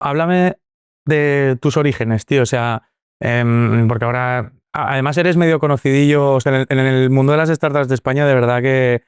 háblame de tus orígenes, tío. O sea, porque ahora, además eres medio conocidillo, o sea, en el mundo de las startups de España, de verdad que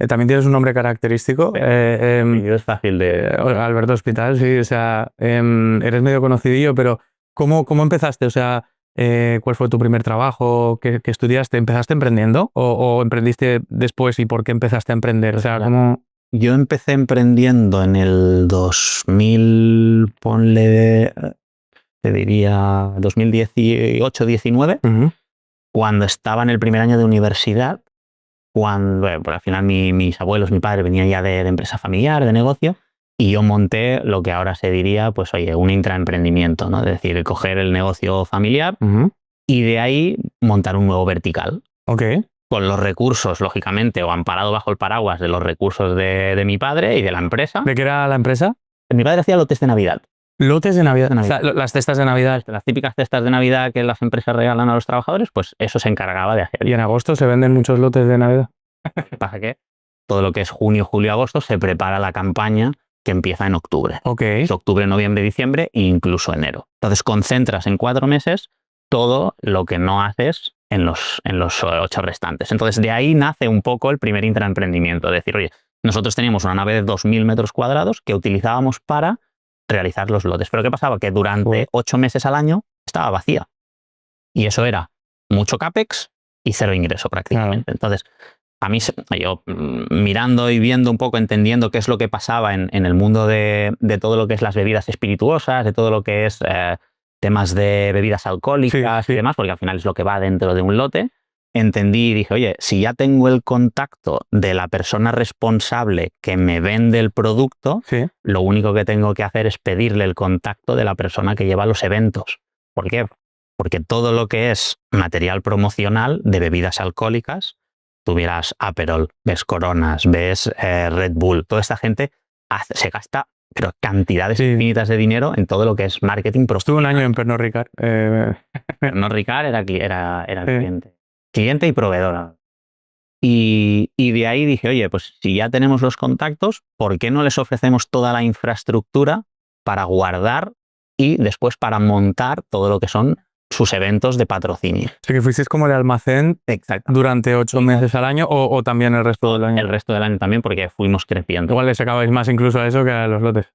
también tienes un nombre característico. Es fácil de... Alberto Hospital, sí, o sea, eres medio conocidillo, pero ¿cómo empezaste? O sea, ¿cuál fue tu primer trabajo? ¿Qué estudiaste? ¿Empezaste emprendiendo o emprendiste después y por qué empezaste a emprender? O sea, ¿cómo...? Yo empecé emprendiendo en el 2000, ponle, te diría 2018-19, cuando estaba en el primer año de universidad, cuando, bueno, pues al final mis abuelos, mi padre venía ya de empresa familiar, de negocio, y yo monté lo que ahora se diría, pues oye, un intraemprendimiento, ¿no? Es decir, coger el negocio familiar y de ahí montar un nuevo vertical. Ok. Con los recursos, lógicamente, o amparado bajo el paraguas de los recursos de mi padre y de la empresa. ¿De qué era la empresa? Mi padre hacía lotes de Navidad. Lotes de Navidad. O sea, las cestas de Navidad. Las típicas cestas de Navidad que las empresas regalan a los trabajadores, pues eso se encargaba de hacer. ¿Y en agosto se venden muchos lotes de Navidad? Pasa que todo lo que es junio, julio, agosto se prepara la campaña que empieza en octubre. Ok. Es octubre, noviembre, diciembre e incluso enero. Entonces concentras en 4 meses todo lo que no haces en los 8 restantes. Entonces de ahí nace un poco el primer intraemprendimiento. Es decir, oye, nosotros teníamos una nave de 2.000 metros cuadrados que utilizábamos para realizar los lotes. Pero ¿qué pasaba? Que durante 8 meses al año estaba vacía. Y eso era mucho CAPEX y 0 ingreso prácticamente. Claro. Entonces, a mí, yo mirando y viendo un poco, entendiendo qué es lo que pasaba en el mundo de todo lo que es las bebidas espirituosas, de todo lo que es temas de bebidas alcohólicas y demás, porque al final es lo que va dentro de un lote, entendí y dije, oye, si ya tengo el contacto de la persona responsable que me vende el producto, lo único que tengo que hacer es pedirle el contacto de la persona que lleva los eventos. ¿Por qué? Porque todo lo que es material promocional de bebidas alcohólicas, tuvieras Aperol, ves Coronas, ves Red Bull, toda esta gente se gasta pero cantidades infinitas de dinero en todo lo que es marketing. Estuve un año en Pernod Ricard. Pernod Ricard era el cliente. Cliente y proveedor. Y de ahí dije, oye, pues si ya tenemos los contactos, ¿por qué no les ofrecemos toda la infraestructura para guardar y después para montar todo lo que son sus eventos de patrocinio? O sea, que fuisteis como de almacén durante 8 meses al año o también el resto del año. El resto del año también, porque fuimos creciendo. Igual le sacabais más incluso a eso que a los lotes.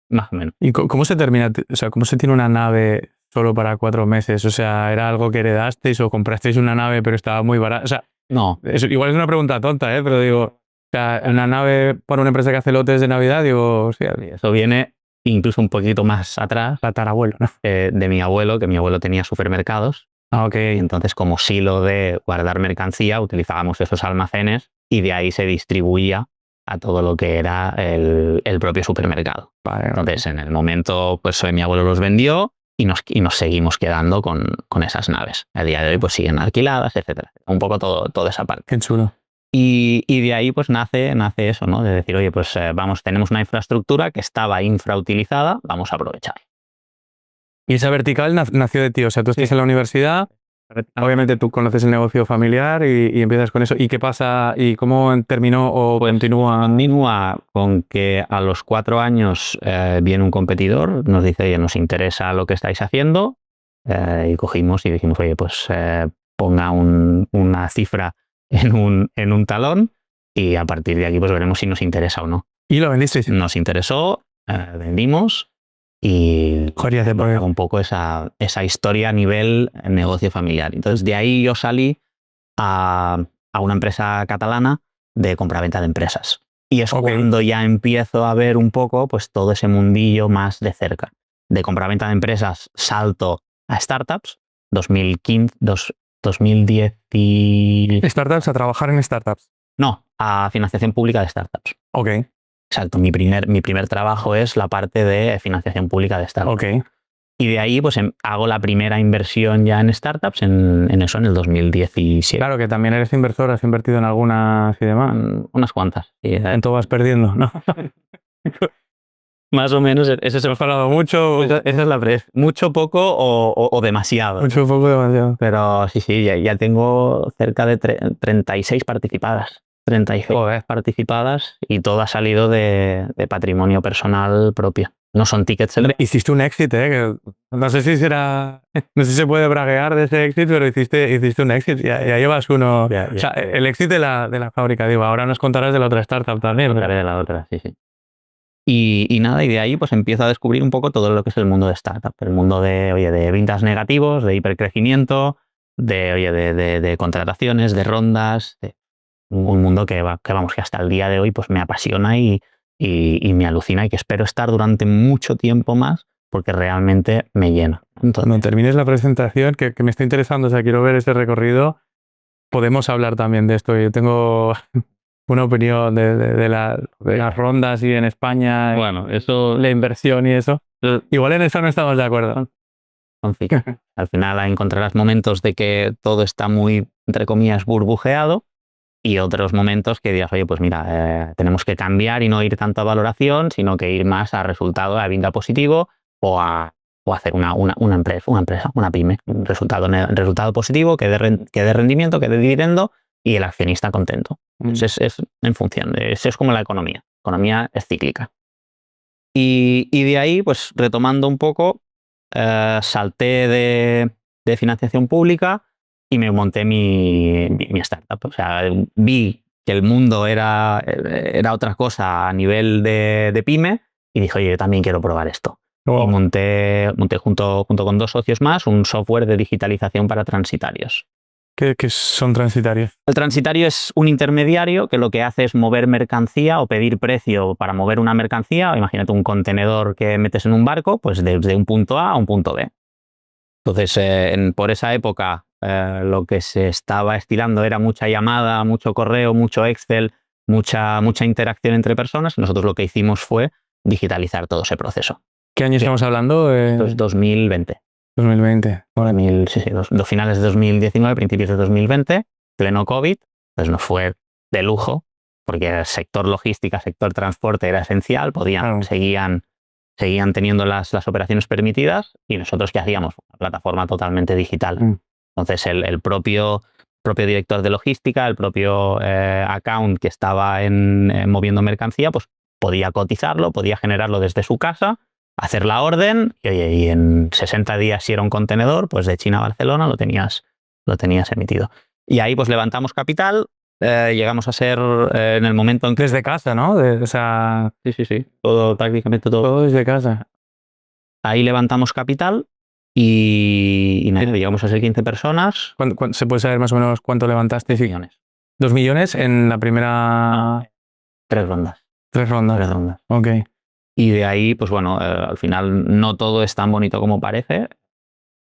Más o menos. ¿Y cómo se termina? O sea, ¿cómo se tiene una nave solo para 4 meses? O sea, ¿era algo que heredasteis o comprasteis una nave pero estaba muy barata? O sea, no. Igual es una pregunta tonta, pero digo, o sea, una nave para una empresa que hace lotes de Navidad, digo, sí, eso viene incluso un poquito más atrás. Tatarabuelo, ¿no? De mi abuelo, que mi abuelo tenía supermercados. Ok. Entonces, como silo de guardar mercancía, utilizábamos esos almacenes y de ahí se distribuía a todo lo que era el propio supermercado. Vale, entonces, en el momento, pues mi abuelo los vendió y nos seguimos quedando con esas naves. A día de hoy, pues siguen alquiladas, etcétera. Un poco toda esa parte. Qué chulo. Y de ahí pues nace eso, ¿no? De decir, oye, pues tenemos una infraestructura que estaba infrautilizada, vamos a aprovechar. Y esa vertical nació de ti, o sea, tú estás en la universidad, obviamente tú conoces el negocio familiar y empiezas con eso. ¿Y qué pasa? ¿Y cómo terminó o continúa? Continúa con que a los 4 años viene un competidor, nos dice, oye, nos interesa lo que estáis haciendo, y cogimos y dijimos, oye, pues ponga una cifra en un talón y a partir de aquí pues veremos si nos interesa o no. ¿Y lo vendisteis? Nos interesó, vendimos y un poco esa historia a nivel negocio familiar. Entonces de ahí yo salí a una empresa catalana de compraventa de empresas. Y es cuando ya empiezo a ver un poco pues todo ese mundillo más de cerca. De compraventa de empresas salto a startups, 2010 y... ¿Startups? ¿A trabajar en startups? No, a financiación pública de startups. Ok. Exacto, mi primer trabajo es la parte de financiación pública de startups. Ok. Y de ahí pues hago la primera inversión ya en startups en el 2017. Claro, que también eres inversor, has invertido en algunas y demás. Unas cuantas. En todo vas perdiendo, ¿no? Más o menos, eso se me ha falado mucho. Esa es la presa. Mucho, poco o demasiado. Mucho, poco, demasiado. Pero sí, ya tengo cerca de 36 participadas. 36 participadas y todo ha salido de patrimonio personal propio. No son tickets. Hiciste un éxito, ¿eh? No sé si se puede braguear de ese éxito, pero hiciste un éxito. Ya llevas uno. Ya. O sea, el éxito de la fábrica, digo. Ahora nos contarás de la otra startup también. Contaré de la otra, sí. Y nada, y de ahí pues empiezo a descubrir un poco todo lo que es el mundo de startup, el mundo de ventas negativos, de hipercrecimiento, de contrataciones, de rondas, un mundo que hasta el día de hoy pues me apasiona y me alucina y que espero estar durante mucho tiempo más porque realmente me llena. Entonces, cuando termines la presentación, que me está interesando, o sea, quiero ver ese recorrido, podemos hablar también de esto. Yo tengo una opinión de las rondas y en España, bueno, eso, la inversión y eso. Igual en eso no estamos de acuerdo. Al final encontrarás momentos de que todo está muy, entre comillas, burbujeado y otros momentos que digas, oye, pues mira, tenemos que cambiar y no ir tanto a valoración, sino que ir más a resultado, a EBITDA positivo o a hacer una empresa, una pyme, un resultado positivo, que dé rendimiento, que dé dividendo y el accionista contento. Entonces es en función, eso es como la economía. La economía es cíclica. Y de ahí, pues retomando un poco, salté de financiación pública y me monté mi startup. O sea, vi que el mundo era otra cosa a nivel de pyme y dije, oye, yo también quiero probar esto. Wow. Y monté junto con 2 socios más un software de digitalización para transitarios. ¿Qué son transitarios? El transitario es un intermediario que lo que hace es mover mercancía o pedir precio para mover una mercancía. Imagínate un contenedor que metes en un barco, pues desde un punto A a un punto B. Entonces, por esa época, lo que se estaba estilando era mucha llamada, mucho correo, mucho Excel, mucha interacción entre personas. Nosotros lo que hicimos fue digitalizar todo ese proceso. ¿Qué año estamos hablando? Esto es 2020. 2020. Bueno. Sí, los finales de 2019, principios de 2020, pleno COVID, pues nos fue de lujo, porque el sector logística, sector transporte era esencial, seguían teniendo las operaciones permitidas y nosotros ¿qué hacíamos? Una plataforma totalmente digital. Entonces el propio director de logística, el propio account que estaba moviendo mercancía, pues podía cotizarlo, podía generarlo desde su casa, hacer la orden y en 60 días si era un contenedor, pues de China a Barcelona lo tenías emitido. Y ahí pues levantamos capital, llegamos a ser en el momento en que... Desde casa, ¿no? Sí. Prácticamente todo. Todo desde casa. Ahí levantamos capital y nada, llegamos a ser 15 personas. ¿Se puede saber más o menos cuánto levantaste? 2 millones. 2 millones en la primera... 3 rondas. 3 rondas. 3 rondas. Ok. Y de ahí, pues bueno, al final no todo es tan bonito como parece.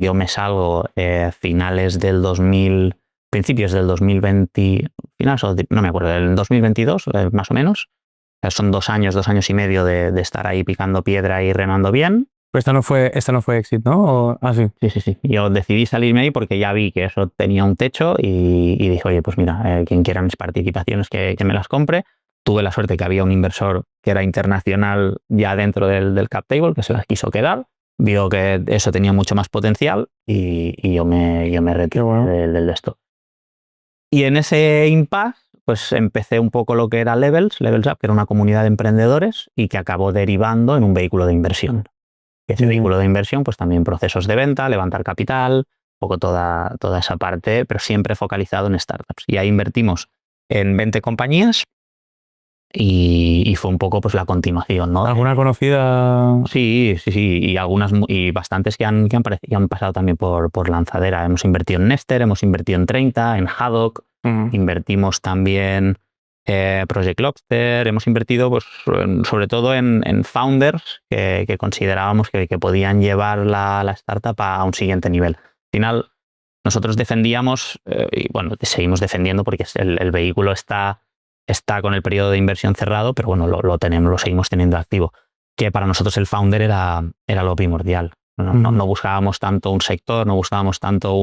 Yo me salgo principios del 2020, no me acuerdo, del 2022, más o menos. Son 2 años y medio de estar ahí picando piedra y remando bien. Pero esta no fue éxito, ¿no? Sí. Sí. Yo decidí salirme ahí porque ya vi que eso tenía un techo y dije, oye, pues mira, quien quiera mis participaciones que me las compre. Tuve la suerte que había un inversor que era internacional ya dentro del cap table, que se las quiso quedar. Vio que eso tenía mucho más potencial y yo me retiré del esto. Y en ese impasse, pues empecé un poco lo que era Levels Up, que era una comunidad de emprendedores y que acabó derivando en un vehículo de inversión. Ese vehículo de inversión, pues también procesos de venta, levantar capital, un poco toda esa parte, pero siempre focalizado en startups. Y ahí invertimos en 20 compañías y fue un poco pues la continuación, ¿no? ¿Alguna conocida? Sí, y bastantes que han pasado también por lanzadera. Hemos invertido en Nester, hemos invertido en 30, en Haddock, invertimos también Project Lobster, hemos invertido pues sobre todo en founders que considerábamos que podían llevar la startup a un siguiente nivel. Al final nosotros defendíamos, y bueno, seguimos defendiendo porque el vehículo está con el periodo de inversión cerrado, pero bueno, lo seguimos teniendo activo. Que para nosotros el founder era lo primordial. No buscábamos tanto un sector, no buscábamos tanto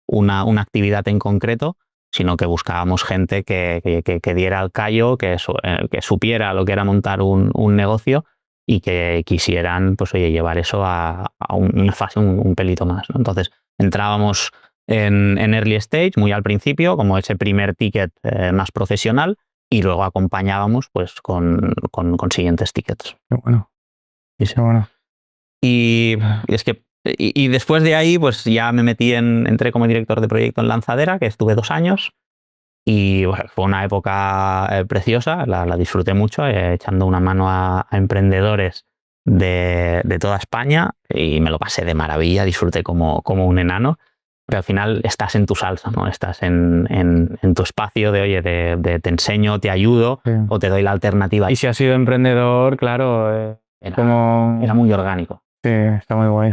una actividad en concreto, sino que buscábamos gente que diera el callo, que supiera lo que era montar un negocio y que quisieran pues, oye, llevar eso a una fase un pelito más, ¿no? Entonces entrábamos en early stage, muy al principio, como ese primer ticket más profesional, y luego acompañábamos pues con siguientes tickets. Qué bueno. Sí. Qué bueno. Y es que y después de ahí, pues ya me metí entré como director de proyecto en Lanzadera, que estuve 2 años. Y bueno, fue una época preciosa, la disfruté mucho, echando una mano a emprendedores de toda España y me lo pasé de maravilla, disfruté como un enano. Pero al final estás en tu salsa, ¿no? Estás en tu espacio de, oye, de te enseño, te ayudo Sí. o te doy la alternativa. Y si has sido emprendedor, claro, Era muy orgánico. sí, está muy guay.